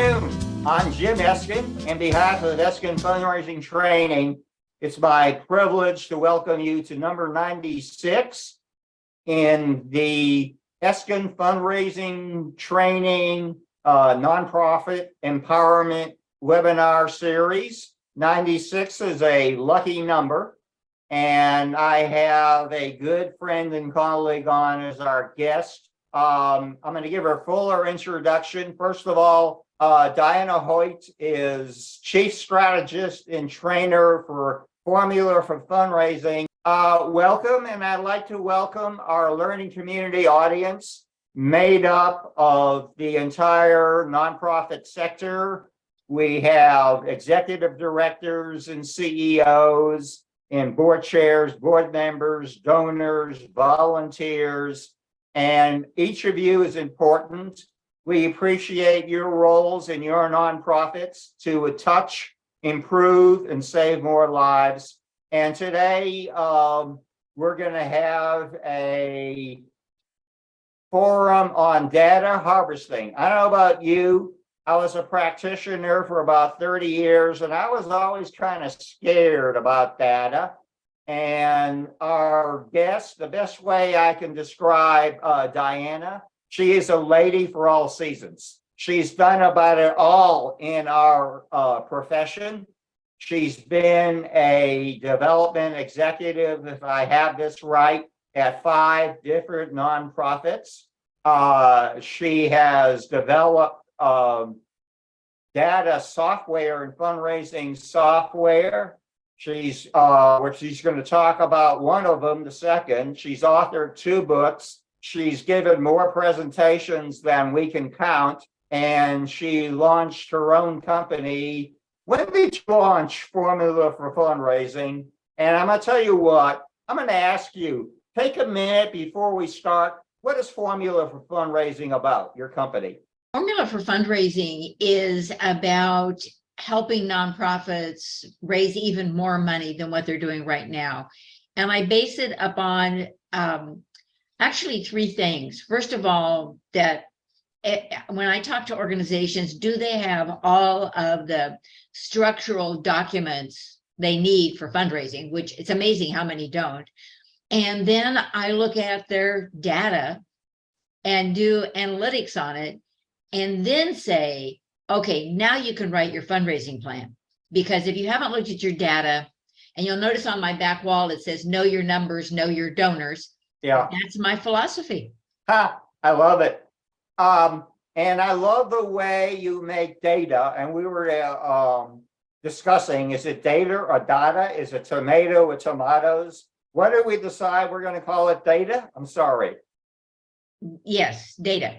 afternoon. I'm Jim Eskin. On behalf of Eskin Fundraising Training, it's my privilege to welcome you to number 96 in the Eskin Fundraising Training Nonprofit Empowerment Webinar Series. 96 is a lucky number, and I have a good friend and colleague on as our guest. I'm going to give her a fuller introduction. First of all, Diana Hoyt is Chief Strategist and Trainer for Formula for Fundraising. Welcome, and I'd like to welcome our learning community audience made up of the entire nonprofit sector. We have executive directors and CEOs and board chairs, board members, donors, volunteers, and each of you is important. We appreciate your roles in your nonprofits to touch, improve, and save more lives. And today, we're going to have a forum on data harvesting. I don't know about you. I was a practitioner for about 30 years, and I was always kind of scared about data. And our guest, the best way I can describe Diana, she is a lady for all seasons. She's done about it all in our profession. She's been a development executive, if I have this right, at 5 different nonprofits. She has developed data software and fundraising software. She's going to talk about one of them, the second. She's authored 2 books. She's given more presentations than we can count, and she launched her own company. When did you launch Formula for Fundraising? And I'm going to tell you what, I'm going to ask you, take a minute before we start. What is Formula for Fundraising about, your company? Formula for Fundraising is about helping nonprofits raise even more money than what they're doing right now. And I base it upon actually 3 things. First of all, that when I talk to organizations, do they have all of the structural documents they need for fundraising, which it's amazing how many don't. And then I look at their data and do analytics on it, and then say, okay, now you can write your fundraising plan. Because if you haven't looked at your data, and you'll notice on my back wall, it says, know your numbers, know your donors. Yeah. That's my philosophy. Ha, I love it. And I love the way you make data. And we were discussing, is it data or data? Is it tomato or tomatoes? What did we decide we're going to call it? Data? I'm sorry. Yes, data.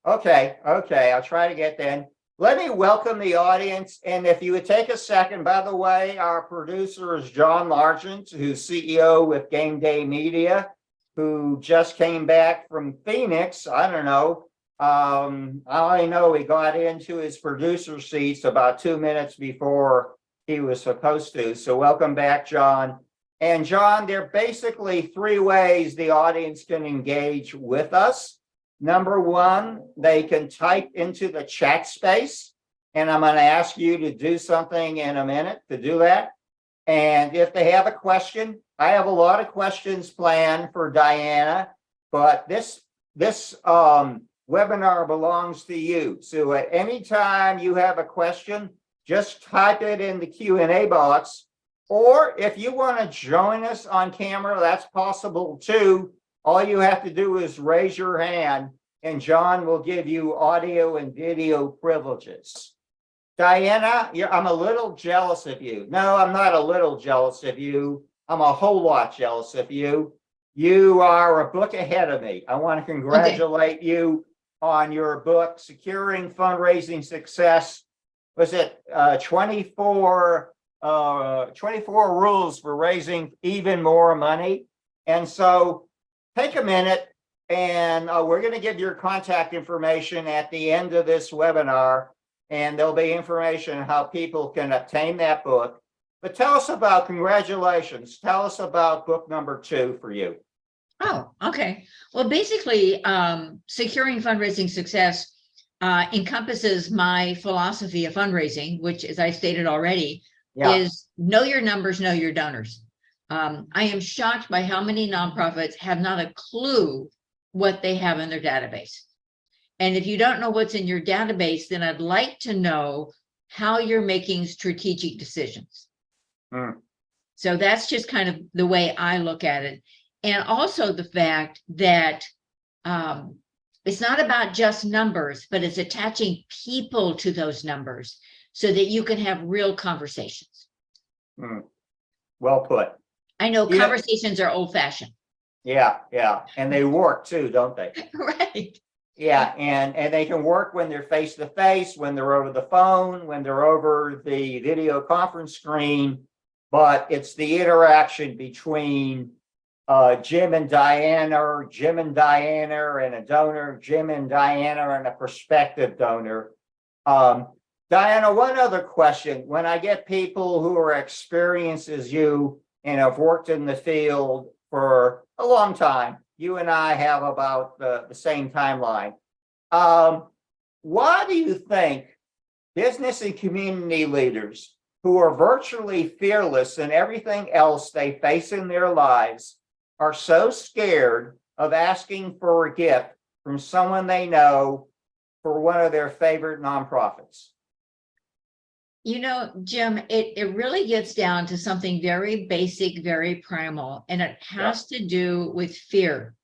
Okay. I'll try to get then. Let me welcome the audience. And if you would take a second, by the way, our producer is John Largent, who's CEO with Game Day Media, who just came back from Phoenix. I don't know. I only know he got into his producer seats about 2 minutes before he was supposed to. So welcome back, John. And John, there are basically 3 ways the audience can engage with us. Number 1, they can type into the chat space, and I'm going to ask you to do something in a minute to do that. And if they have a question, I have a lot of questions planned for Diana, but this webinar belongs to you. So at any time you have a question, just type it in the Q&A box. Or if you want to join us on camera, that's possible too. All you have to do is raise your hand, and John will give you audio and video privileges. Diana, I'm a little jealous of you. No, I'm not a little jealous of you. I'm a whole lot jealous of you. You are a book ahead of me. I want to congratulate you on your book, Securing Fundraising Success. Was it 24 rules for raising even more money? And so take a minute, and we're going to give your contact information at the end of this webinar, and there'll be information on how people can obtain that book. But tell us about, congratulations, tell us about book number 2 for you. Oh, okay. Well, basically, Securing Fundraising Success encompasses my philosophy of fundraising, which, as I stated already, Yeah. is know your numbers, know your donors. I am shocked by how many nonprofits have not a clue what they have in their database. And if you don't know what's in your database, then I'd like to know how you're making strategic decisions. So that's just kind of the way I look at it. And also the fact that it's not about just numbers, but it's attaching people to those numbers so that you can have real conversations. Well put. I know conversations are old-fashioned. Yeah, and they work too, don't they? Right. Yeah, and they can work when they're face to face, when they're over the phone, when they're over the video conference screen. But it's the interaction between Jim and Diana, or Jim and Diana and a donor, Jim and Diana and a prospective donor. Diana, one other question. When I get people who are experienced as you and have worked in the field for a long time, you and I have about the same timeline. Why do you think business and community leaders who are virtually fearless in everything else they face in their lives are so scared of asking for a gift from someone they know for one of their favorite nonprofits? You know, Jim, it really gets down to something very basic, very primal, and it has to do with fear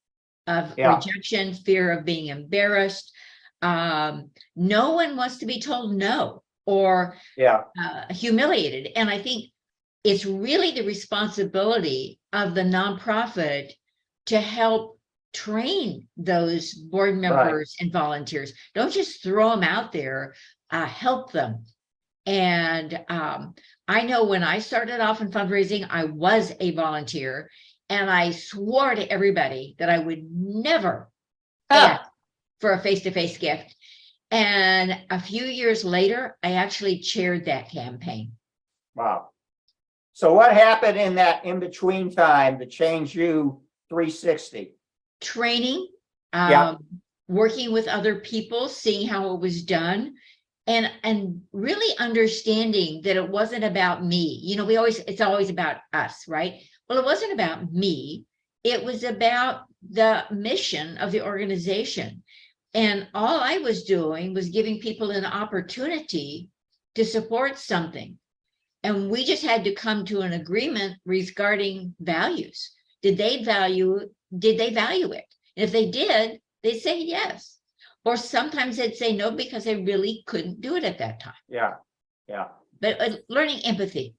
of rejection, fear of being embarrassed. No one wants to be told no or humiliated. And I think it's really the responsibility of the nonprofit to help train those board members and volunteers. Don't just throw them out there, help them. And I know when I started off in fundraising, I was a volunteer, and I swore to everybody that I would never ask for a face-to-face gift. And a few years later, I actually chaired that campaign. Wow. So what happened in that in-between time to change you 360? Training, working with other people, seeing how it was done. And really understanding that it wasn't about me. You know, it's always about us, right? Well, it wasn't about me. It was about the mission of the organization. And all I was doing was giving people an opportunity to support something. And we just had to come to an agreement regarding values. Did they value it? And if they did, they'd say yes. Or sometimes they'd say no because they really couldn't do it at that time. Yeah. But learning empathy.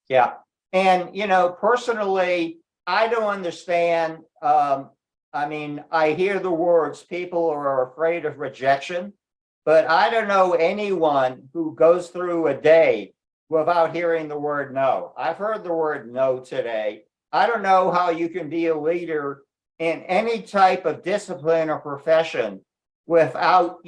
Yeah. And, you know, personally, I don't understand. I mean, I hear the words, people are afraid of rejection, but I don't know anyone who goes through a day without hearing the word no. I've heard the word no today. I don't know how you can be a leader in any type of discipline or profession without,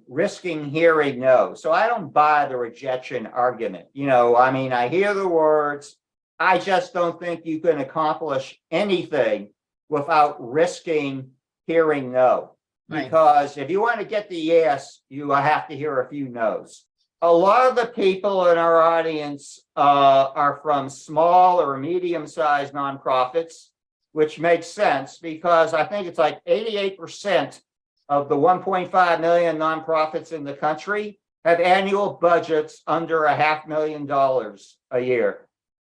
risking hearing no. So I don't buy the rejection argument. I mean, I hear the words. I just don't think you can accomplish anything without risking hearing no. Right. Because if you want to get the yes, you have to hear a few no's. A lot of the people in our audience are from small or medium-sized nonprofits, which makes sense because I think it's like 88% of the 1.5 million nonprofits in the country have annual budgets under $500,000 a year.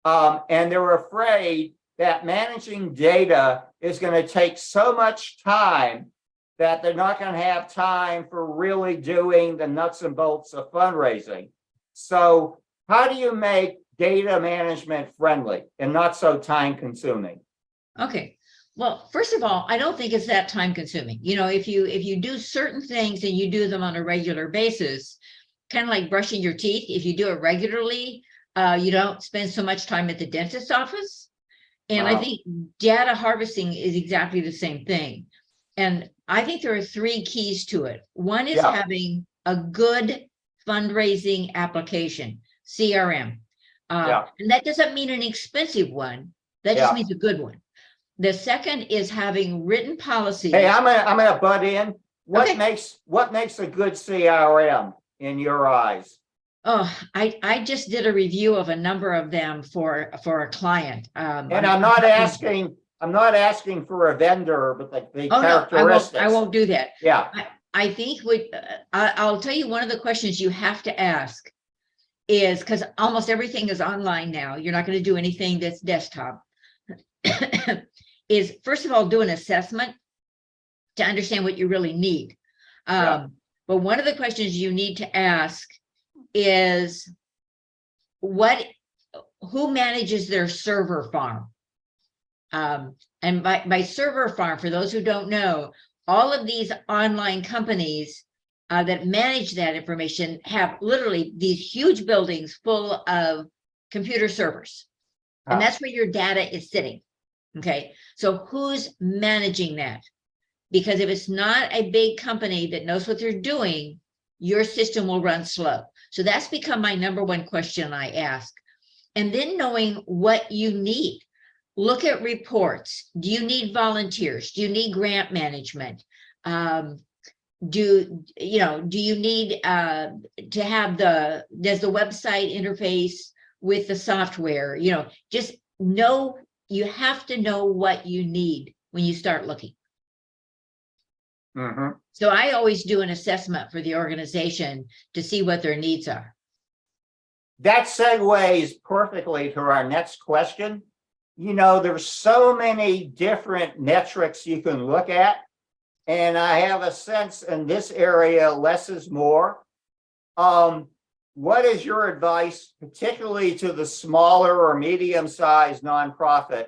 And they're afraid that managing data is going to take so much time that they're not going to have time for really doing the nuts and bolts of fundraising. So how do you make data management friendly and not so time consuming? Okay. Well, first of all, I don't think it's that time consuming. If you do certain things and you do them on a regular basis, kind of like brushing your teeth, if you do it regularly, you don't spend so much time at the dentist's office. And I think data harvesting is exactly the same thing. And I think there are 3 keys to it. One is having a good fundraising application, CRM. And that doesn't mean an expensive one. That just means a good one. The second is having written policies. Hey, I'm gonna butt in. what Okay. makes a good CRM in your eyes? Oh, I just did a review of a number of them for a client. And I'm not asking for a vendor, but the Oh, no, characteristics. I won't do that. Yeah, I think I'll tell you one of the questions you have to ask is, because almost everything is online now. You're not going to do anything that's desktop. Is first of all, do an assessment to understand what you really need. Yeah. But one of the questions you need to ask is who manages their server farm? And by server farm, for those who don't know, all of these online companies that manage that information have literally these huge buildings full of computer servers. And that's where your data is sitting. Okay, so who's managing that? Because if it's not a big company that knows what they're doing, your system will run slow. So that's become my number one question I ask. And then knowing what you need. Look at reports. Do you need volunteers? Do you need grant management? Do you need to have does the website interface with the software? Just know, you have to know what you need when you start looking. Mm-hmm. So I always do an assessment for the organization to see what their needs are. That segues perfectly to our next question. There's so many different metrics you can look at, and I have a sense in this area, less is more. What is your advice, particularly to the smaller or medium-sized nonprofit,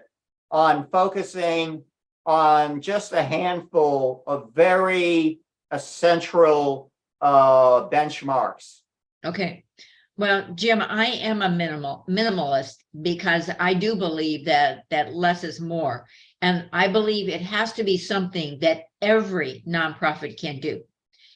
on focusing on just a handful of very essential benchmarks? Okay. Well, Jim, I am a minimalist because I do believe that less is more. And I believe it has to be something that every nonprofit can do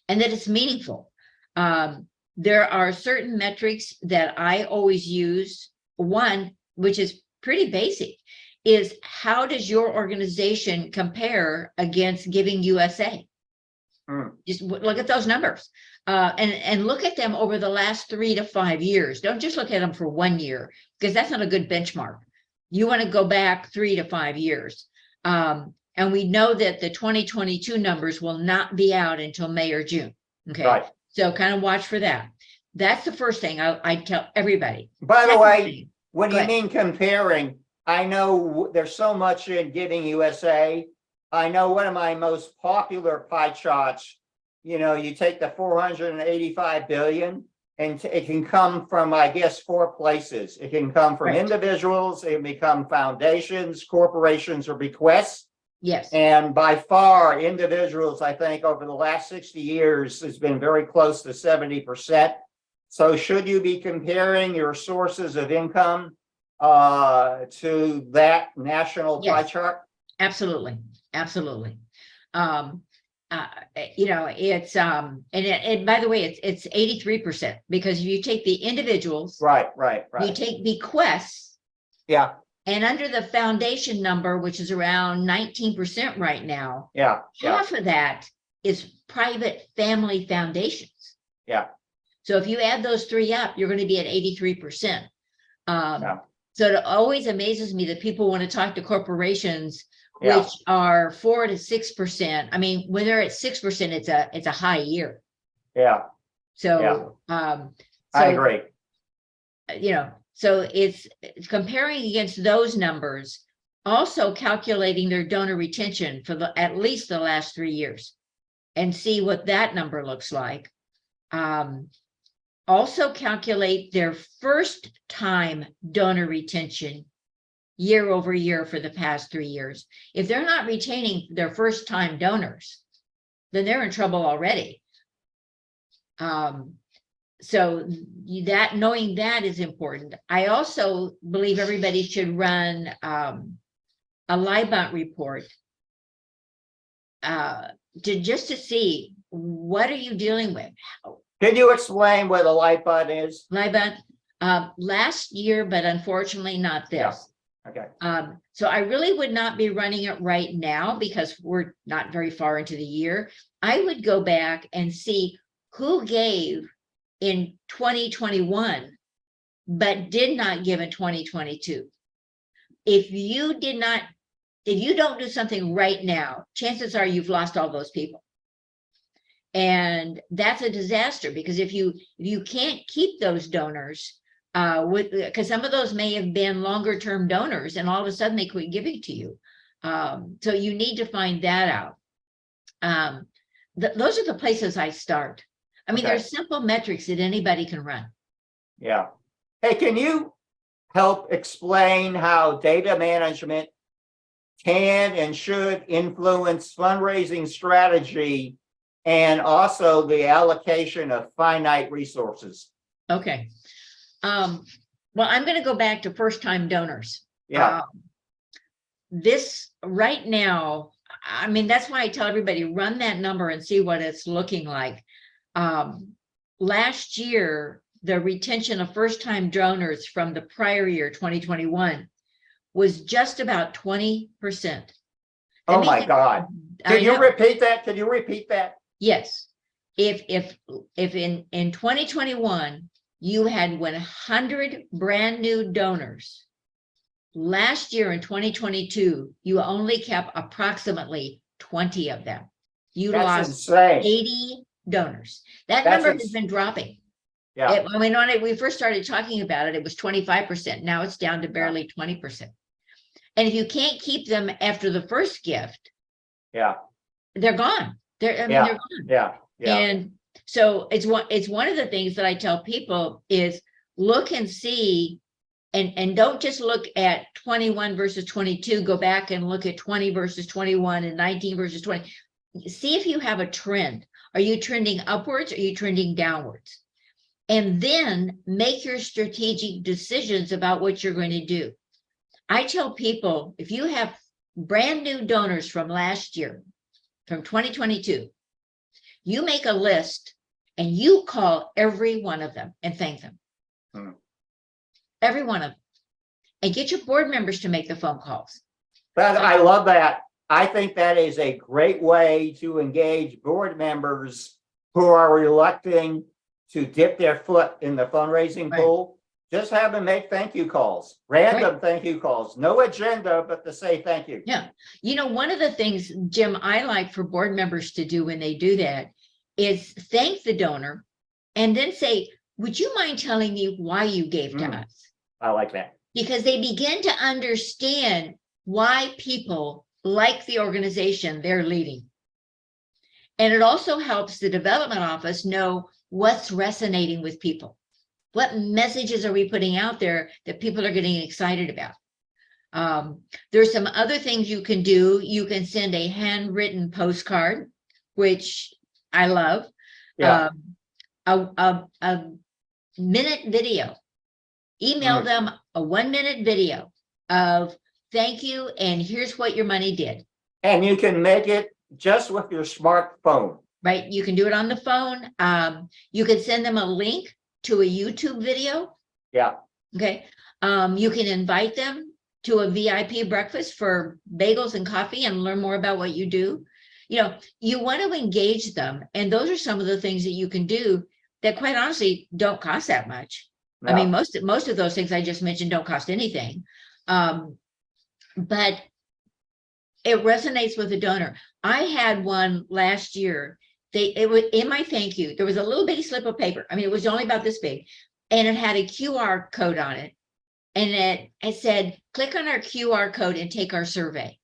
and that it's meaningful. There are certain metrics that I always use. One, which is pretty basic, is how does your organization compare against Giving USA? Just look at those numbers and look at them over the last 3 to 5 years. Don't just look at them for 1 year, because that's not a good benchmark. You want to go back 3 to 5 years. And we know that the 2022 numbers will not be out until May or June. Okay. Right. So kind of watch for that. That's the first thing I tell everybody. By the way, when Go you ahead. mean comparing, I know there's so much in Giving USA. I know one of my most popular pie charts, you take the 485 billion and it can come from, I guess, 4 places. It can come from Right. individuals, it can become foundations, corporations, or bequests. Yes. And by far, individuals, I think, over the last 60 years has been very close to 70%. So should you be comparing your sources of income to that national pie Yes. chart? Absolutely. Absolutely. It's and by the way, it's 83%, because if you take the individuals, Right. you take bequests, Yeah, and under the foundation number, which is around 19% right now, yeah. half of that is private family foundations. Yeah. So if you add those 3 up, you're going to be at 83%. Yeah. So it always amazes me that people want to talk to corporations, Yeah. which are 4 to 6%. I mean, when they're at 6%, it's a high year. Yeah, So, I agree. So it's comparing against those numbers, also calculating their donor retention for at least the last 3 years, and see what that number looks like. Also calculate their first time donor retention year over year for the past 3 years. If they're not retaining their first time donors, then they're in trouble already. So knowing that is important. I also believe everybody should run a LIBOT report to see what are you dealing with. Can you explain what a light button is? LIBOT last year, but unfortunately not this. Okay. So I really would not be running it right now because we're not very far into the year. I would go back and see who gave in 2021, but did not give in 2022. If you don't do something right now, chances are you've lost all those people. And that's a disaster, because if you can't keep those donors, because some of those may have been longer term donors and all of a sudden they quit giving to you. So you need to find that out. Those are the places I start. I mean, Okay. there's simple metrics that anybody can run. Yeah. Hey, can you help explain how data management can and should influence fundraising strategy and also the allocation of finite resources? Okay. Well, I'm going to go back to first time donors. Yeah. This right now, I mean, that's why I tell everybody, run that number and see what it's looking like. Last year, the retention of first time donors from the prior year, 2021, was just about 20%. Oh my God. Can you repeat that? Can you repeat that? Yes. If in 2021, you had 100 brand new donors, last year in 2022, you only kept approximately 20 of them. You That's lost insane. 80 donors. That number has been dropping. Yeah. I mean, when we first started talking about it, it was 25%. Now it's down to barely 20%. And if you can't keep them after the first gift, yeah, they're gone. They're gone. Yeah. Yeah. And so it's one of the things that I tell people is look and see, and don't just look at 21 versus 22, go back and look at 20 versus 21 and 19 versus 20. See if you have a trend. Are you trending upwards? Or are you trending downwards? And then make your strategic decisions about what you're going to do. I tell people, if you have brand new donors from last year, from 2022, you make a list and you call every one of them and thank them. Every one of them. And get your board members to make the phone calls. But I love that. I think that is a great way to engage board members who are reluctant to dip their foot in the fundraising pool. Just have them make thank you calls, random thank you calls, no agenda, but to say thank you. Yeah. You know, one of the things, Jim, I like for board members to do when they do that is thank the donor and then say, would you mind telling me why you gave to us? I like that. Because they begin to understand why people like the organization they're leading. And it also helps the development office know what's resonating with people. What messages are we putting out there that people are getting excited about? There's some other things you can do. You can send a handwritten postcard, which I love. Yeah. A minute video. Email them a 1-minute video of thank you, and here's what your money did. And you can make it just with your smartphone. Right. You can do it on the phone. You can send them a link to a YouTube video. Yeah. Okay. You can invite them to a VIP breakfast for bagels and coffee and learn more about what you do. You know, you want to engage them. And those are some of the things that you can do that quite honestly don't cost that much. No. I mean, most of those things I just mentioned don't cost anything. But it resonates with the donor. I had one last year. It was in my thank you. There was a little bitty slip of paper. I mean, it was only about this big, and it had a QR code on it. And it said, click on our QR code and take our survey.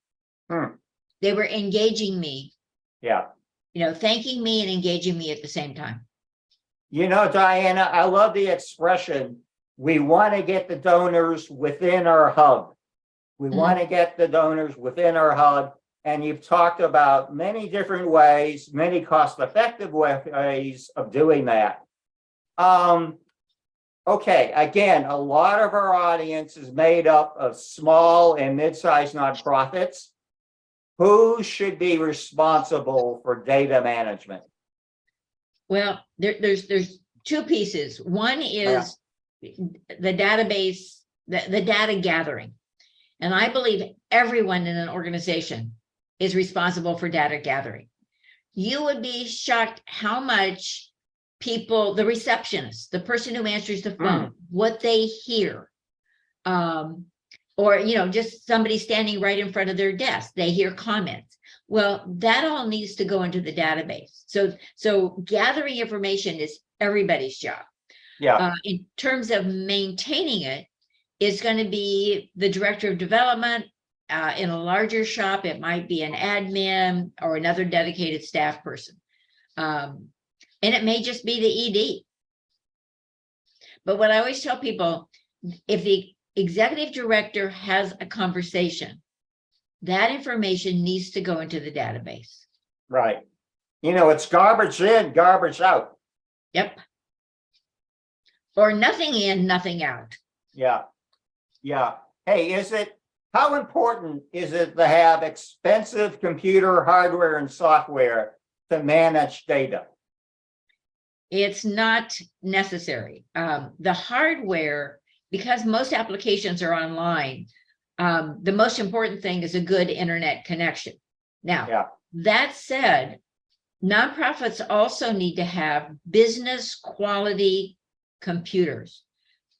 They were engaging me. Yeah. You know, thanking me and engaging me at the same time. You know, Diana, I love the expression, we want to get the donors within our hub. We want to get the donors within our hub. And you've talked about many different ways, many cost-effective ways of doing that. Okay, again, a lot of our audience is made up of small and mid-sized nonprofits. Who should be responsible for data management? Well, there's two pieces. One is the database, the data gathering. And I believe everyone in an organization is responsible for data gathering. You would be shocked how much people, the receptionist, the person who answers the phone, what they hear, or, just somebody standing right in front of their desk, they hear comments. Well, that all needs to go into the database. So gathering information is everybody's job. Yeah. In terms of maintaining it, it's going to be the director of development. In a larger shop, it might be an admin or another dedicated staff person. And it may just be the ED. But what I always tell people, if the executive director has a conversation, that information needs to go into the database. Right. It's garbage in, garbage out. Yep. Or nothing in, nothing out. Yeah. Yeah. Hey, how important is it to have expensive computer hardware and software to manage data? It's not necessary. The hardware, because most applications are online, the most important thing is a good internet connection. Now, that said, nonprofits also need to have business quality computers.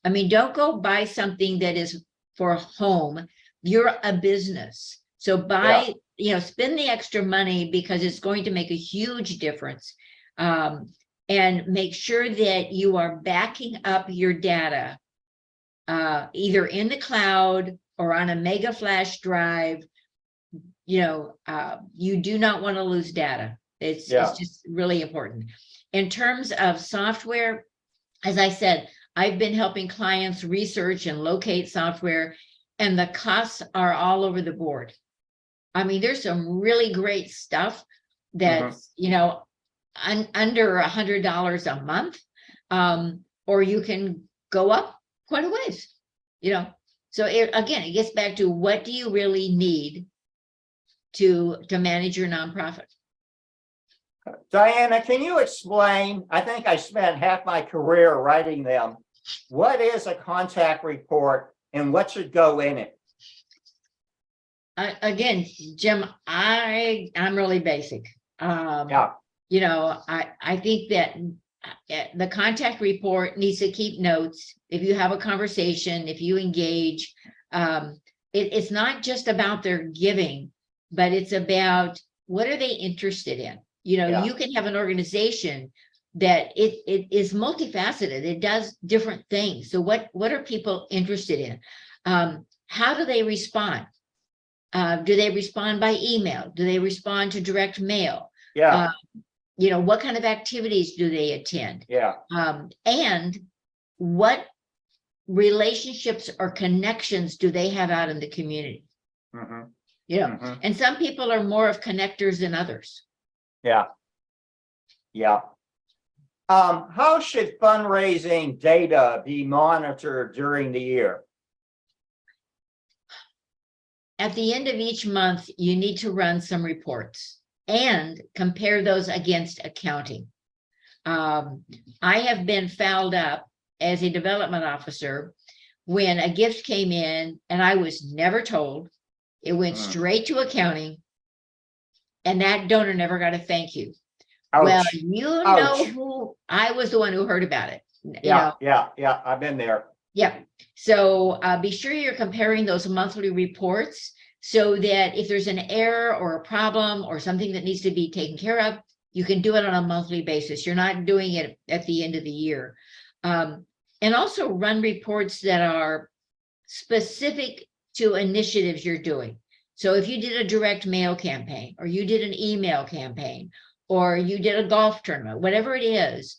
I mean, don't go buy something that is for home. You're a business. So spend the extra money because it's going to make a huge difference. And make sure that you are backing up your data, either in the cloud or on a mega flash drive. You do not want to lose data. It's just really important. In terms of software, as I said, I've been helping clients research and locate software, and the costs are all over the board. I mean, there's some really great stuff that's, under $100 a month, or you can go up quite a ways, So it gets back to, what do you really need to manage your nonprofit? Diana, can you explain? I think I spent half my career writing them. What is a contact report and what should go in it? Again, Jim, I'm really basic. I think that the contact report needs to keep notes. If you have a conversation, if you engage, it's not just about their giving, but it's about, what are they interested in? You can have an organization that it is multifaceted. It does different things. So what are people interested in? How do they respond? Do they respond by email? Do they respond to direct mail? Yeah. What kind of activities do they attend? Yeah. And what relationships or connections do they have out in the community? And some people are more of connectors than others. Yeah. Yeah. How should fundraising data be monitored during the year? At the end of each month, you need to run some reports and compare those against accounting. I have been fouled up as a development officer when a gift came in and I was never told. It went straight to accounting, and that donor never got a thank you. Ouch. Well, who, I was the one who heard about it. Yeah. I've been there. Yeah. So be sure you're comparing those monthly reports so that if there's an error or a problem or something that needs to be taken care of, you can do it on a monthly basis. You're not doing it at the end of the year. And also run reports that are specific to initiatives you're doing. So if you did a direct mail campaign, or you did an email campaign, or you did a golf tournament, whatever it is,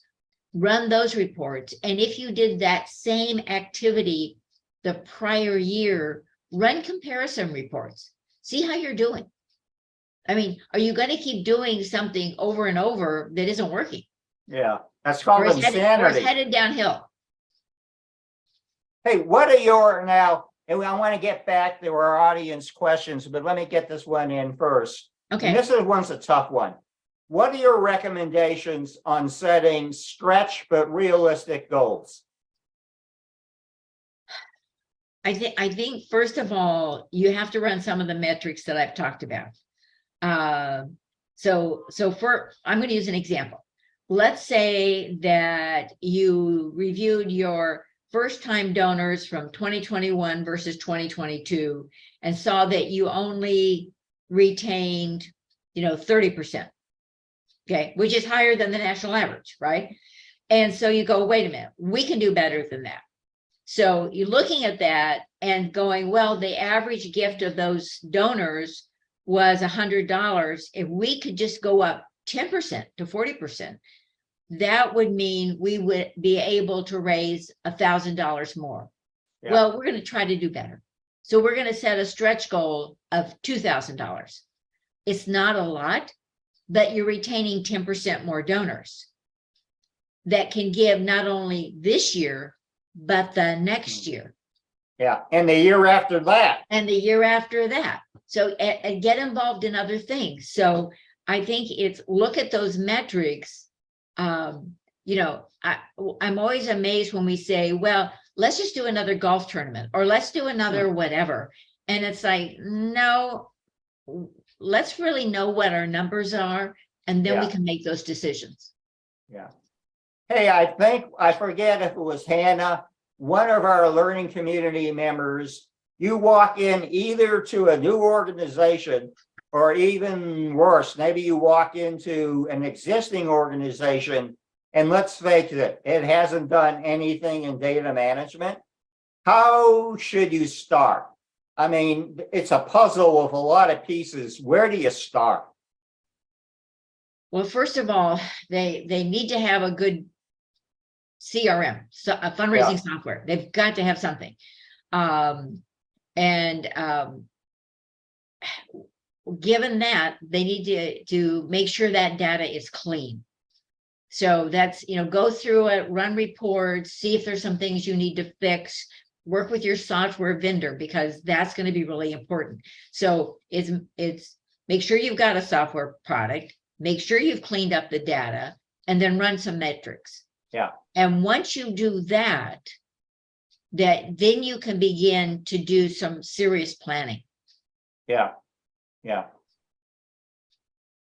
run those reports. And if you did that same activity the prior year, run comparison reports. See how you're doing. I mean, are you going to keep doing something over and over that isn't working? Yeah, that's called insanity. Or it's headed downhill. Hey, what are your now? And I want to get back to our audience questions, but let me get this one in first. Okay. And this one's a tough one. What are your recommendations on setting stretch but realistic goals? I think first of all, you have to run some of the metrics that I've talked about. I'm going to use an example. Let's say that you reviewed your first-time donors from 2021 versus 2022 and saw that you only retained, 30%. Okay, which is higher than the national average, right? And so you go, wait a minute, we can do better than that. So you're looking at that and going, well, the average gift of those donors was $100. If we could just go up 10% to 40%, that would mean we would be able to raise $1,000 more. Yeah. Well, we're going to try to do better. So we're going to set a stretch goal of $2,000. It's not a lot, but you're retaining 10% more donors that can give not only this year, but the next year. Yeah, and the year after that. And the year after that. So and get involved in other things. So I think it's look at those metrics. I'm always amazed when we say, well, let's just do another golf tournament or let's do another whatever. And it's like, no, let's really know what our numbers are, and then we can make those decisions. Yeah. Hey, I forget if it was Hannah, one of our learning community members. You walk in either to a new organization or even worse, maybe you walk into an existing organization and let's face it, it hasn't done anything in data management. How should you start? I mean, it's a puzzle with a lot of pieces. Where do you start? Well, first of all, they need to have a good CRM, so a fundraising software. They've got to have something. Given that, they need to make sure that data is clean. So that's, go through it, run reports, see if there's some things you need to fix, work with your software vendor, because that's going to be really important. So it's make sure you've got a software product, make sure you've cleaned up the data, and then run some metrics. Yeah. And once you do that, then you can begin to do some serious planning. Yeah. Yeah.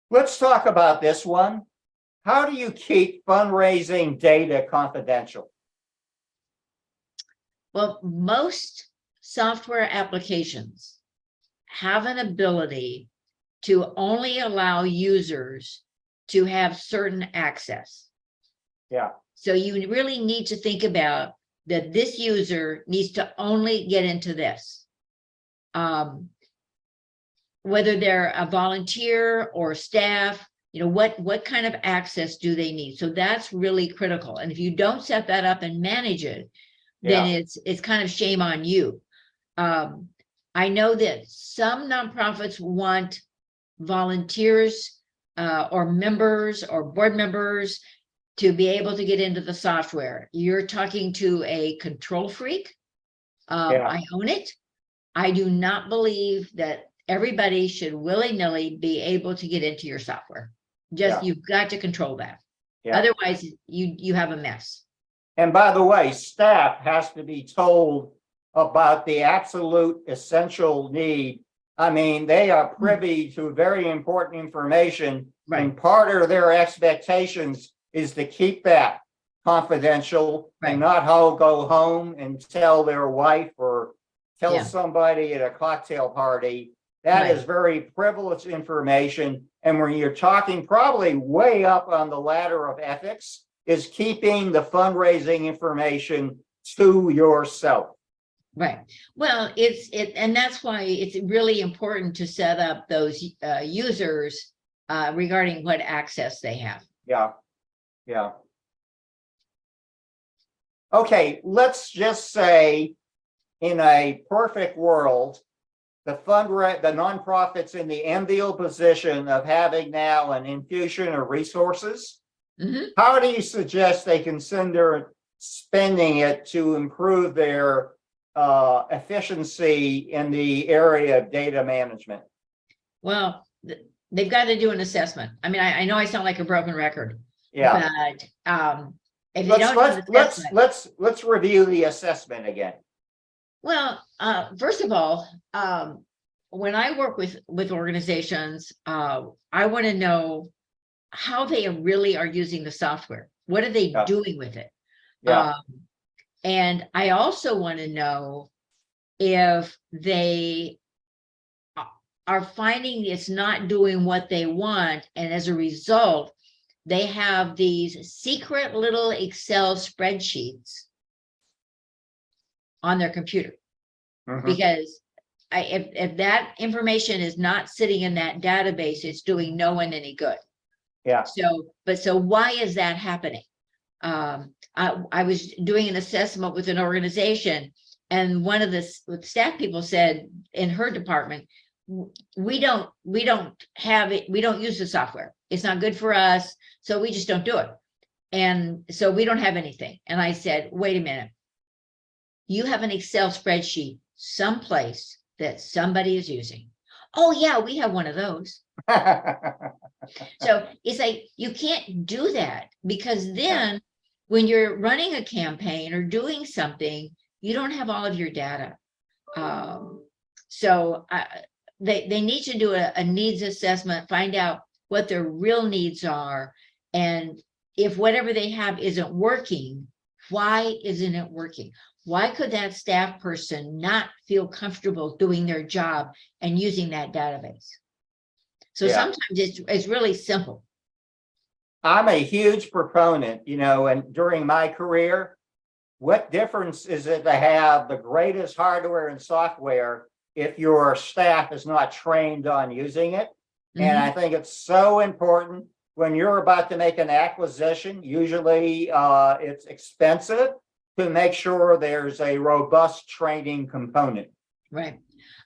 Let's talk about this one. How do you keep fundraising data confidential? Well, most software applications have an ability to only allow users to have certain access. Yeah. So you really need to think about that this user needs to only get into this. Whether they're a volunteer or staff, what kind of access do they need? So that's really critical. And if you don't set that up and manage it, then it's kind of shame on you. I know that some nonprofits want volunteers or members or board members to be able to get into the software. You're talking to a control freak. I own it. I do not believe that everybody should willy-nilly be able to get into your software. You've got to control that. Otherwise, you have a mess. And by the way, staff has to be told about the absolute essential need. I mean, they are privy to very important information, and part of their expectations is to keep that confidential and not go home and tell their wife or tell somebody at a cocktail party. That is very privileged information. And when you're talking probably way up on the ladder of ethics, is keeping the fundraising information to yourself. Right. Well, and that's why it's really important to set up those users regarding what access they have. Yeah. Yeah. Okay, let's just say in a perfect world, the nonprofit's in the enviable position of having now an infusion of resources. Mm-hmm. How do you suggest they consider spending it to improve their efficiency in the area of data management? Well, they've got to do an assessment. I mean, I know I sound like a broken record. Yeah. But if they don't do an assessment, let's review the assessment again. Well, first of all, when I work with organizations, I want to know how they really are using the software. What are they Yeah. doing with it? Yeah. And I also want to know if they are finding it's not doing what they want, and as a result, they have these secret little Excel spreadsheets on their computer. Mhm. Because if that information is not sitting in that database, it's doing no one any good. Yeah. So why is that happening? I was doing an assessment with an organization, and one of the staff people said in her department, we don't have it, we don't use the software. It's not good for us, so we just don't do it. And so we don't have anything. And I said, wait a minute. You have an Excel spreadsheet someplace that somebody is using. Oh yeah, we have one of those. So it's like, you can't do that, because then when you're running a campaign or doing something, you don't have all of your data. So they need to do a needs assessment, find out what their real needs are. And if whatever they have isn't working, why isn't it working? Why could that staff person not feel comfortable doing their job and using that database? So Yeah. sometimes it's really simple. I'm a huge proponent, and during my career, what difference is it to have the greatest hardware and software if your staff is not trained on using it? And I think it's so important when you're about to make an acquisition. Usually it's expensive, to make sure there's a robust training component. Right.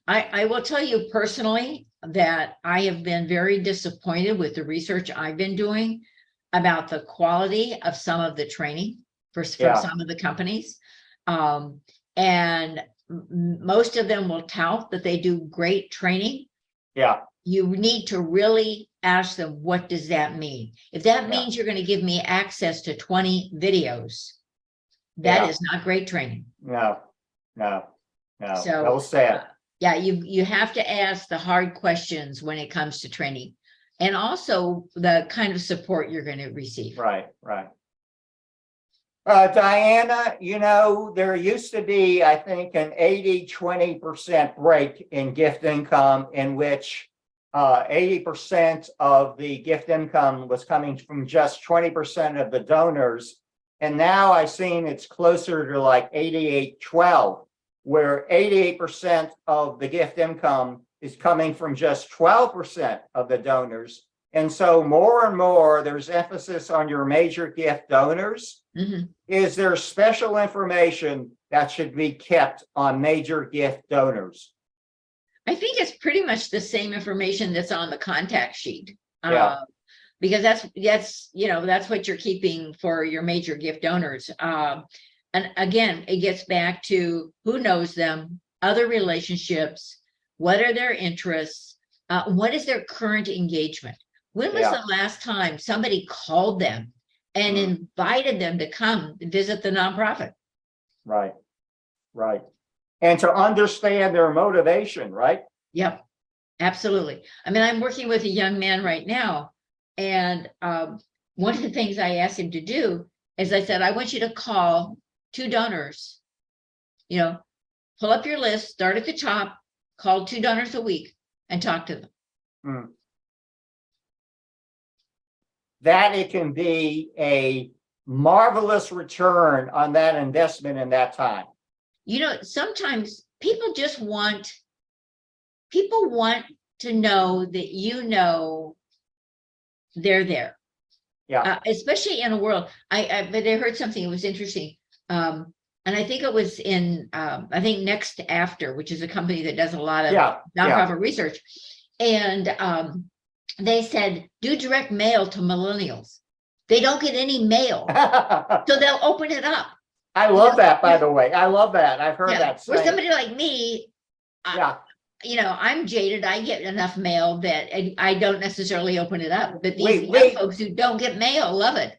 I will tell you personally that I have been very disappointed with the research I've been doing about the quality of some of the training from some of the companies. And most of them will tout that they do great training. Yeah. You need to really ask them, what does that mean? If that means you're going to give me access to 20 videos, that is not great training. No. So Well said. Yeah, you have to ask the hard questions when it comes to training, and also the kind of support you're going to receive. Right. Diana, there used to be, I think, an 80-20% break in gift income, in which 80% of the gift income was coming from just 20% of the donors. And now I've seen it's closer to like 88-12, where 88% of the gift income is coming from just 12% of the donors. And so more and more, there's emphasis on your major gift donors. Is there special information that should be kept on major gift donors? I think it's pretty much the same information that's on the contact sheet. Because that's what you're keeping for your major gift donors. And again, it gets back to who knows them, other relationships, what are their interests, what is their current engagement? When was the last time somebody called them and invited them to come visit the nonprofit? Right. And to understand their motivation, right? Yep, absolutely. I mean, I'm working with a young man right now, and one of the things I asked him to do is I said, I want you to call 2 donors, pull up your list, start at the top, call 2 donors a week and talk to them. That it can be a marvelous return on that investment in that time. Sometimes people want to know that they're there. Yeah. Especially in a world. But I heard something, it was interesting. And I think it was in Next After, which is a company that does a lot of nonprofit research. And they said, do direct mail to millennials. They don't get any mail, so they'll open it up. I love that, by the way. I love that. I've heard that. For somebody like me, I'm jaded. I get enough mail that I don't necessarily open it up. But these young folks who don't get mail love it.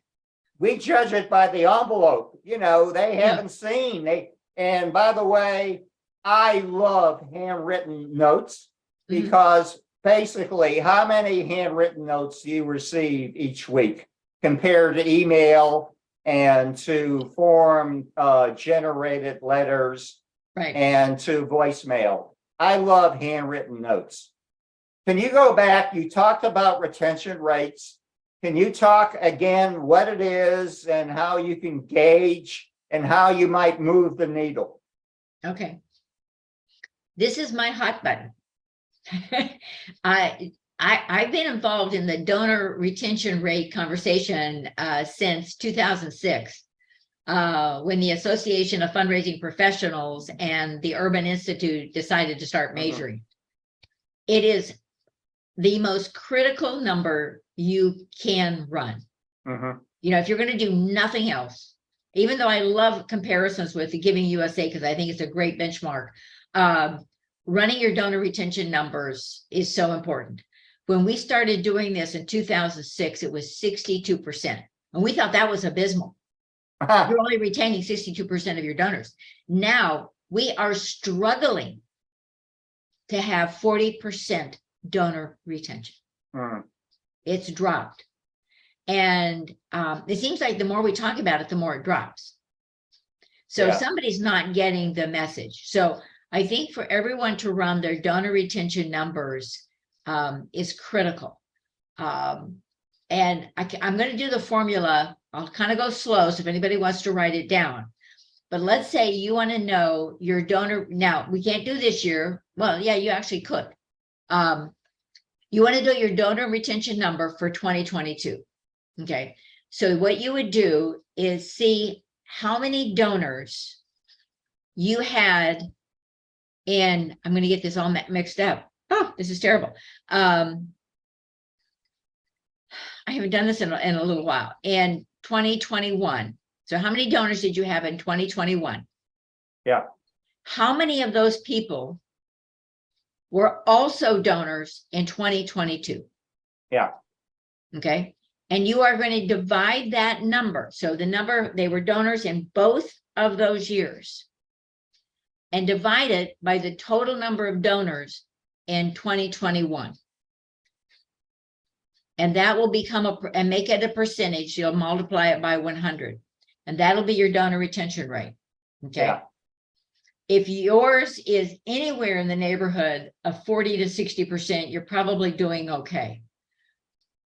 We judge it by the envelope. They haven't seen. And by the way, I love handwritten notes Mhm. because basically, how many handwritten notes do you receive each week compared to email and to form generated letters Right. and to voicemail? I love handwritten notes. Can you go back? You talked about retention rates. Can you talk again what it is and how you can gauge and how you might move the needle? Okay. This is my hot button. I've been involved in the donor retention rate conversation since 2006, when the Association of Fundraising Professionals and the Urban Institute decided to start measuring. It is the most critical number you can run. You know, if you're going to do nothing else, even though I love comparisons with the Giving USA because I think it's a great benchmark, running your donor retention numbers is so important. When we started doing this in 2006, it was 62%. And we thought that was abysmal. You're only retaining 62% of your donors. Now we are struggling to have 40% donor retention. It's dropped. And it seems like the more we talk about it, the more it drops. So somebody's not getting the message. So I think for everyone to run their donor retention numbers is critical. And I'm going to do the formula. I'll kind of go slow. So if anybody wants to write it down, but let's say you want to know your donor. Now we can't do this year. Well, yeah, you actually could. You want to do your donor retention number for 2022. Okay. So what you would do is see how many donors you had in, I'm going to get this all mixed up. Oh, this is terrible. I haven't done this in a little while. In 2021. So how many donors did you have in 2021? Yeah. How many of those people were also donors in 2022? Yeah. Okay. And you are going to divide that number. So the number, they were donors in both of those years, and divide it by the total number of donors in 2021. And that will become and make it a percentage. You'll multiply it by 100. And that'll be your donor retention rate. Okay. Yeah. If yours is anywhere in the neighborhood of 40 to 60%, you're probably doing okay.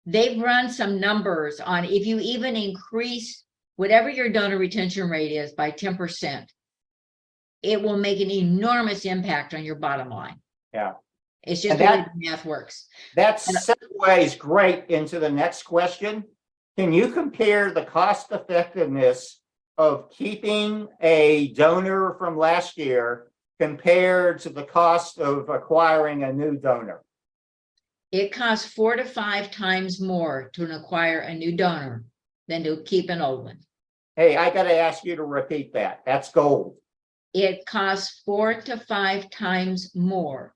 They've run some numbers on if you even increase whatever your donor retention rate is by 10%, it will make an enormous impact on your bottom line. Yeah. It's just the way the math works. That segues great into the next question. Can you compare the cost effectiveness of keeping a donor from last year compared to the cost of acquiring a new donor? It costs 4 to 5 times more to acquire a new donor than to keep an old one. Hey, I got to ask you to repeat that. That's gold. It costs 4 to 5 times more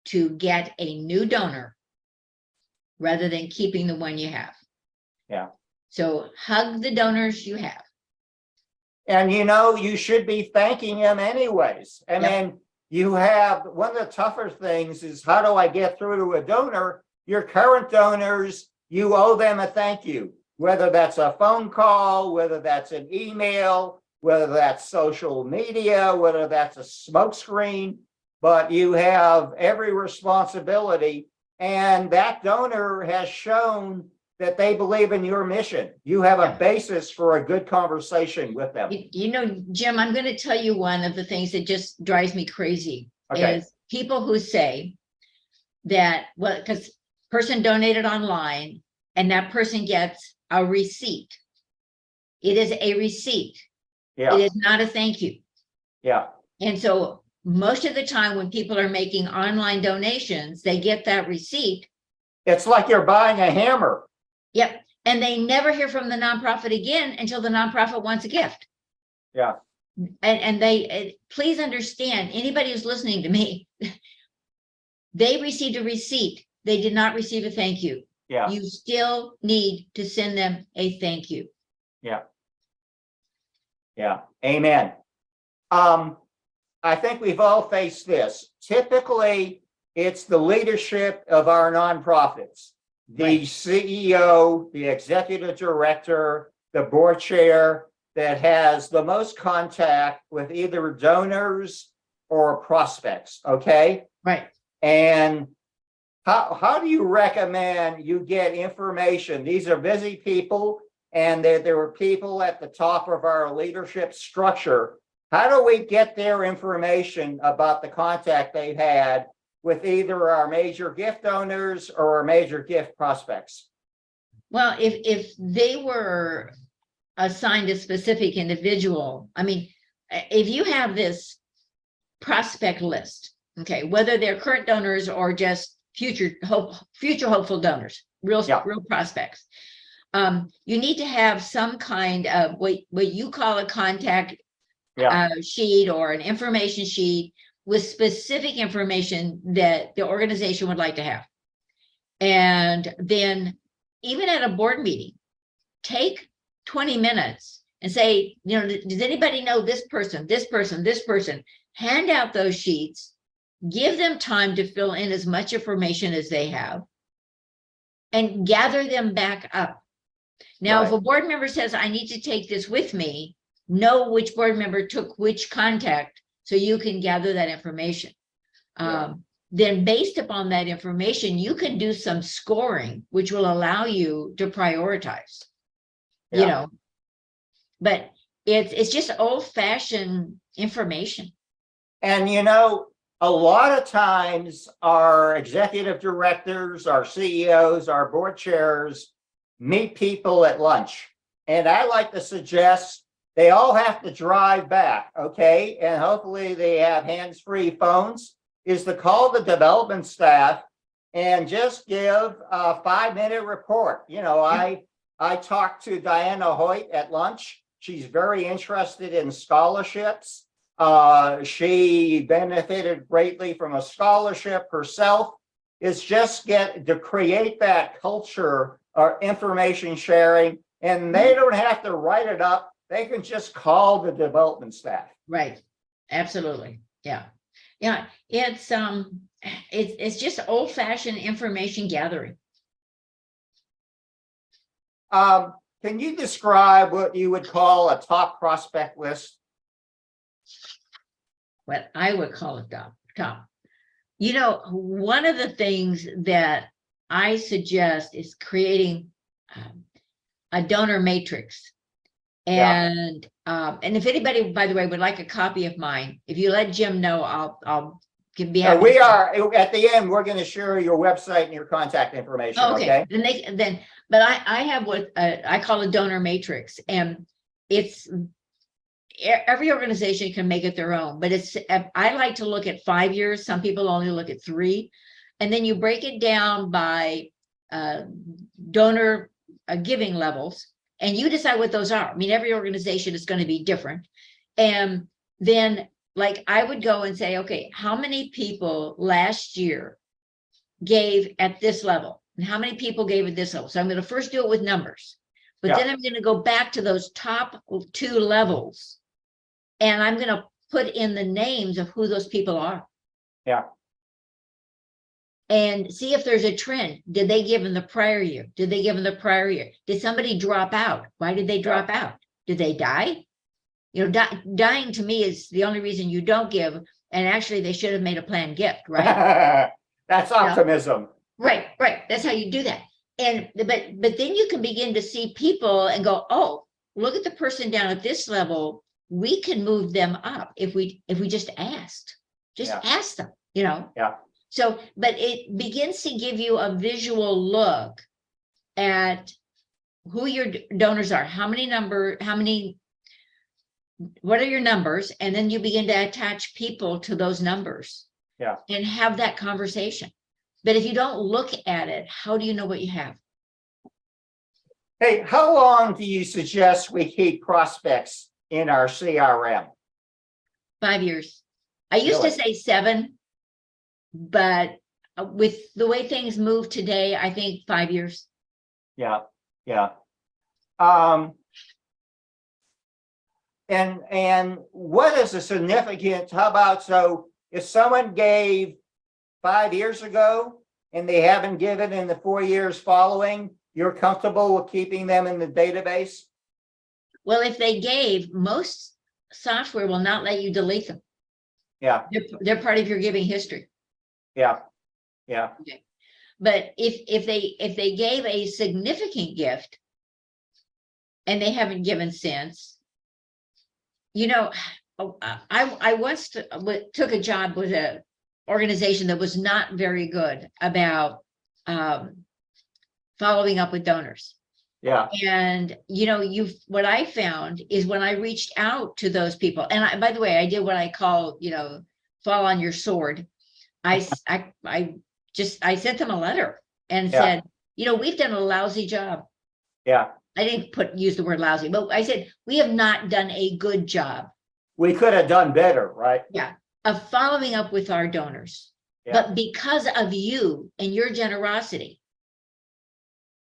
to get a new donor rather than keeping the one you have. Yeah. So hug the donors you have. And you know, you should be thanking them anyways. And then you have one of the tougher things is how do I get through to a donor? Your current donors, you owe them a thank you, whether that's a phone call, whether that's an email, whether that's social media, whether that's a smokescreen, but you have every responsibility. And that donor has shown that they believe in your mission. You have a basis for a good conversation with them. You know, Jim, I'm going to tell you one of the things that just drives me crazy is people who say that, well, because person donated online and that person gets a receipt. It is a receipt. Yeah. It is not a thank you. Yeah. And so most of the time when people are making online donations, they get that receipt. It's like you're buying a hammer. Yep. And they never hear from the nonprofit again until the nonprofit wants a gift. Yeah. And they, please understand, anybody who's listening to me, they received a receipt. They did not receive a thank you. Yeah. You still need to send them a thank you. Yeah. Yeah. Amen. I think we've all faced this. Typically, it's the leadership of our nonprofits, the Right. CEO, the executive director, the board chair that has the most contact with either donors or prospects. Okay. Right. And how do you recommend you get information? These are busy people, and there were people at the top of our leadership structure. How do we get their information about the contact they've had with either our major gift donors or our major gift prospects? Well, if they were assigned a specific individual, I mean, if you have this prospect list, okay, whether they're current donors or just future hopeful donors, real prospects, you need to have some kind of what you call a contact sheet or an information sheet with specific information that the organization would like to have. And then even at a board meeting, take 20 minutes and say, you know, does anybody know this person, this person, this person? Hand out those sheets, give them time to fill in as much information as they have, and gather them back up. Now, if a board member says, I need to take this with me, know which board member took which contact so you can gather that information. Then based upon that information, you can do some scoring, which will allow you to prioritize, you know, but it's just old-fashioned information. And, you know, a lot of times our executive directors, our CEOs, our board chairs meet people at lunch. And I like to suggest they all have to drive back, okay? And hopefully they have hands-free phones, is to call the development staff and just give a 5-minute report. You know, I talked to Diana Hoyt at lunch. She's very interested in scholarships. She benefited greatly from a scholarship herself. It's just to create that culture or information sharing, and they don't have to write it up. They can just call the development staff. Right. Absolutely. Yeah. Yeah. It's just old-fashioned information gathering. Can you describe what you would call a top prospect list? What I would call it top. You know, one of the things that I suggest is creating a donor matrix. And if anybody, by the way, would like a copy of mine, if you let Jim know, I'll be happy. We are at the end. We're going to share your website and your contact information. Okay. But I have what I call a donor matrix, and it's every organization can make it their own. But I like to look at 5 years. Some people only look at 3, and then you break it down by donor giving levels. And you decide what those are. I mean, every organization is going to be different. And then, like, I would go and say, okay, how many people last year gave at this level? And how many people gave at this level? So I'm going to first do it with numbers. But then I'm going to go back to those top 2 levels. And I'm going to put in the names of who those people are. Yeah. And see if there's a trend. Did they give in the prior year? Did they give in the prior year? Did somebody drop out? Why did they drop out? Did they die? You know, dying to me is the only reason you don't give. And actually, they should have made a planned gift, right? That's optimism. Right. That's how you do that. And but then you can begin to see people and go, oh, look at the person down at this level. We can move them up if we just asked. Just ask them, you know. Yeah. So, but it begins to give you a visual look at who your donors are, what are your numbers? And then you begin to attach people to those numbers. Yeah. And have that conversation. But if you don't look at it, how do you know what you have? Hey, how long do you suggest we keep prospects in our CRM? 5 years. I used to say 7. But with the way things move today, I think 5 years. Yeah. And what is the significance? How about, so if someone gave 5 years ago and they haven't given in the 4 years following, you're comfortable with keeping them in the database? Well, if they gave, most software will not let you delete them. Yeah, They're part of your giving history. yeah, yeah, But if they gave a significant gift and they haven't given since, you know, I once took a job with a organization that was not very good about following up with donors. yeah, And what I found is when I reached out to those people, and by the way, I did what I call, fall on your sword. I sent them a letter and Yeah. said, we've done a lousy job. yeah. I didn't use the word lousy, but I said, we have not done a good job. We could have done better, right? Yeah. Of following up with our donors. Yeah. But because of you and your generosity,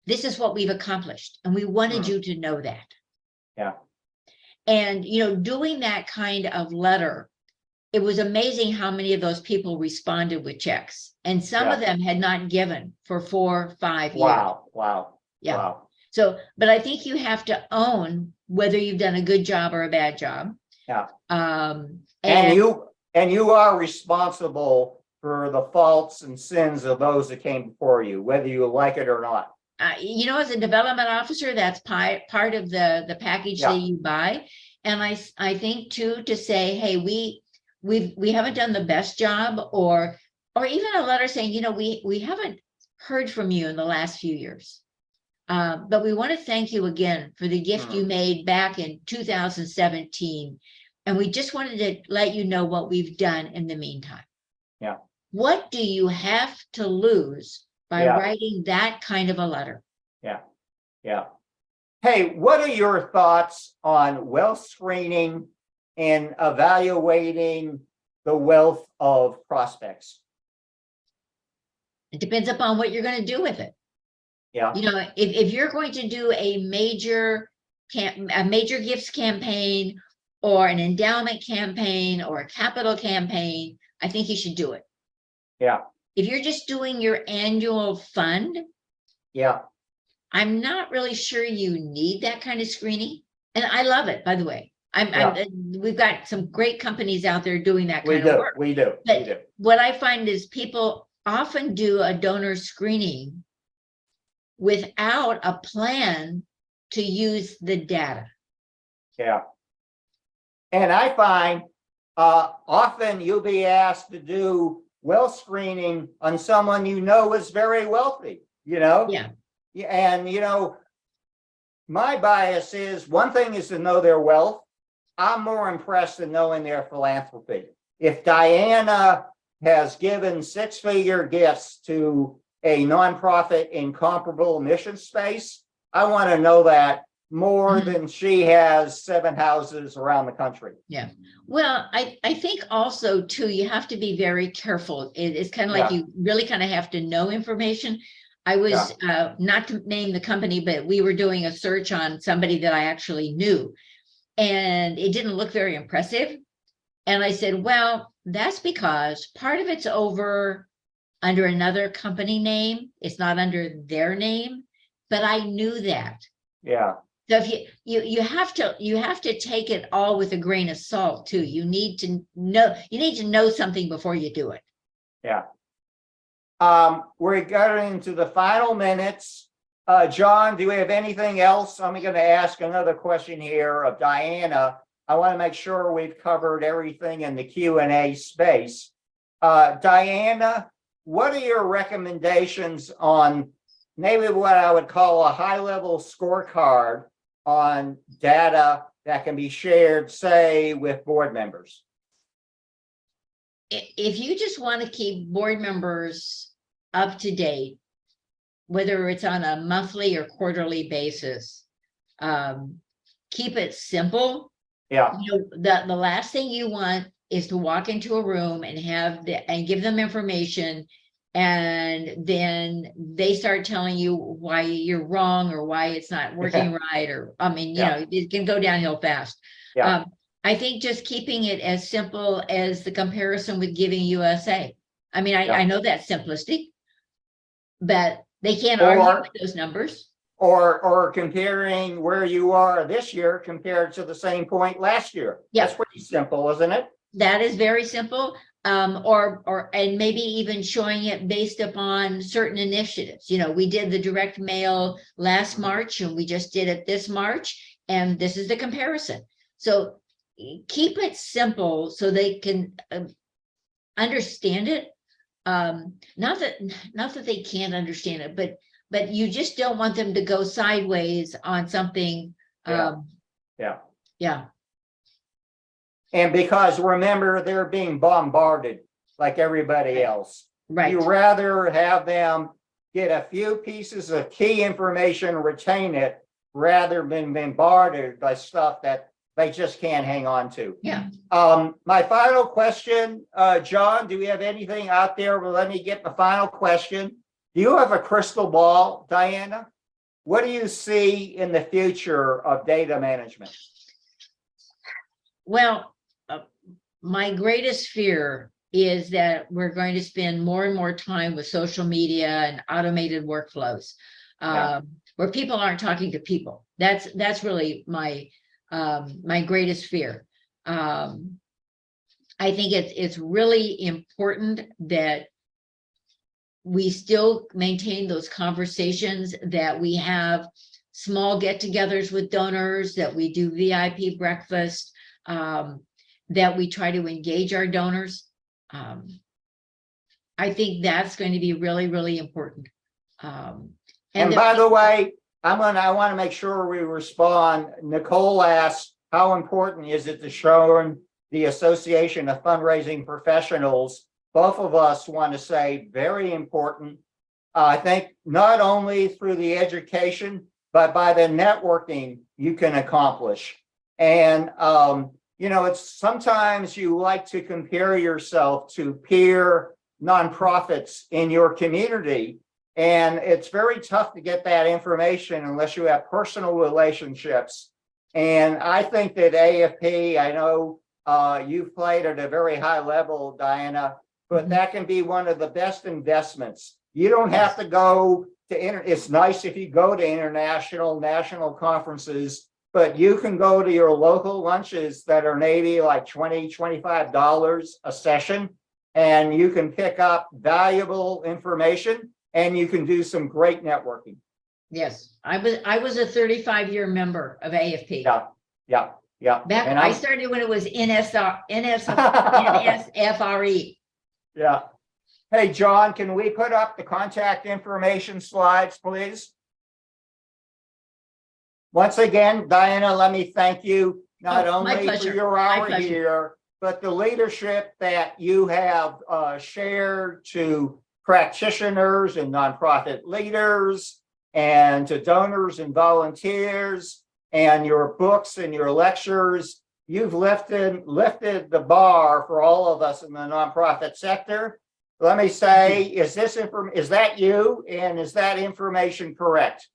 this is what we've accomplished. And we wanted you to know that. Yeah. And, doing that kind of letter, it was amazing how many of those people responded with checks. And some of them had not given for 4, 5 years. Wow. Yeah. Wow. So, but I think you have to own whether you've done a good job or a bad job. Yeah. And you are responsible for the faults and sins of those that came before you, whether you like it or not. as a development officer, that's part of the package that you buy. And I think too, to say, hey, we haven't done the best job, or even a letter saying, we haven't heard from you in the last few years. But we want to thank you again for the gift you made back in 2017. And we just wanted to let you know what we've done in the meantime. Yeah. What do you have to lose by writing that kind of a letter? Yeah. Yeah. Hey, what are your thoughts on wealth screening and evaluating the wealth of prospects? It depends upon what you're going to do with it. Yeah. If you're going to do a major gifts campaign or an endowment campaign or a capital campaign, I think you should do it. Yeah. If you're just doing your annual fund, Yeah. I'm not really sure you need that kind of screening. And I love it, by the way. We've got some great companies out there doing that kind of work. We do. But what I find is people often do a donor screening without a plan to use the data. Yeah. And I find often you'll be asked to do wealth screening on someone is very wealthy, Yeah. And my bias is, one thing is to know their wealth. I'm more impressed in knowing their philanthropy. If Diana has given 6-figure gifts to a nonprofit in comparable mission space, I want to know that more than she has 7 houses around the country. Yeah. Well, I think also too, you have to be very careful. It's kind of like you really kind of have to know information. I was not to name the company, but we were doing a search on somebody that I actually knew, and it didn't look very impressive. And I said, well, that's because part of it's over under another company name. It's not under their name, but I knew that. Yeah. So if you have to take it all with a grain of salt too. You need to know something before you do it. Yeah. We're getting into the final minutes. John, do we have anything else? I'm going to ask another question here of Diana. I want to make sure we've covered everything in the Q&A space. Diana, what are your recommendations on maybe what I would call a high-level scorecard on data that can be shared, say, with board members? If you just want to keep board members up to date, whether it's on a monthly or quarterly basis, keep it simple. Yeah. The last thing you want is to walk into a room and give them information And then they start telling you why you're wrong or why it's not working right. Or, I mean, it can go downhill fast. Yeah. I think just keeping it as simple as the comparison with Giving USA. I mean, Yeah. I know that's simplistic, but they can't argue with those numbers. Or comparing where you are this year compared to the same point last year. Yeah. That's pretty simple, isn't it? That is very simple. And maybe even showing it based upon certain initiatives. We did the direct mail last March, and we just did it this March, and this is the comparison. So keep it simple so they can understand it. Not that they can't understand it, but you just don't want them to go sideways on something. Yeah. And because remember, they're being bombarded like everybody else. Right. You rather have them get a few pieces of key information, retain it, rather than bombarded by stuff that they just can't hang on to. Yeah. My final question, John, do we have anything out there? Well, let me get the final question. Do you have a crystal ball, Diana? What do you see in the future of data management? Well, my greatest fear is that we're going to spend more and more time with social media and automated workflows, where people aren't talking to people. That's really my greatest fear. I think it's really important that we still maintain those conversations, that we have small get-togethers with donors, that we do VIP breakfast, that we try to engage our donors. I think that's going to be really, really important. And by the way, I want to make sure we respond. Nicole asked, how important is it to show the Association of Fundraising Professionals? Both of us want to say very important. I think not only through the education, but by the networking you can accomplish. And, it's sometimes you like to compare yourself to peer nonprofits in your community. And it's very tough to get that information unless you have personal relationships. And I think that AFP, I know you've played at a very high level, Diana, but that can be one of the best investments. You don't have to go to, it's nice if you go to national conferences, but you can go to your local lunches that are maybe like $20, $25 a session, and you can pick up valuable information and you can do some great networking. Yes, I was a 35-year member of AFP. Yeah. Back, I started when it was NSFRE. Yeah. Hey, John, can we put up the contact information slides, please? Once again, Diana, let me thank you not only for your hour here, but the leadership that you have shared to practitioners and nonprofit leaders and to donors and volunteers, and your books and your lectures. You've lifted the bar for all of us in the nonprofit sector. Let me say, is that you, and is that information correct?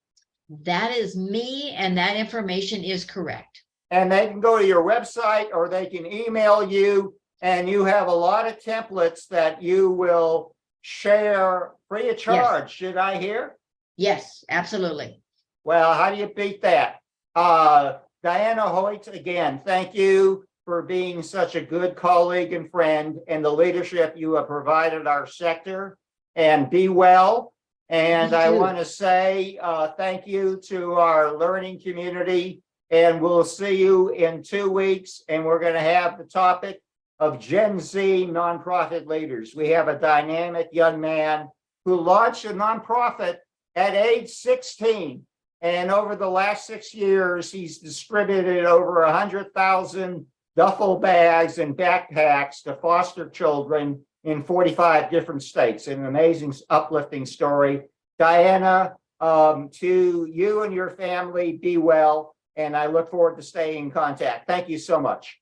That is me, and that information is correct. And they can go to your website or they can email you, and you have a lot of templates that you will share free of charge. Yes. Should I hear? Yes, absolutely. Well, how do you beat that? Diana Hoyt, again, thank you for being such a good colleague and friend, and the leadership you have provided our sector, and be well. And I want to say thank you to our learning community, and we'll see you in 2 weeks. And we're going to have the topic of Gen Z nonprofit leaders. We have a dynamic young man who launched a nonprofit at age 16. And over the last 6 years, he's distributed over 100,000 duffel bags and backpacks to foster children in 45 different states. An amazing, uplifting story. Diana, to you and your family, be well. And I look forward to staying in contact. Thank you so much.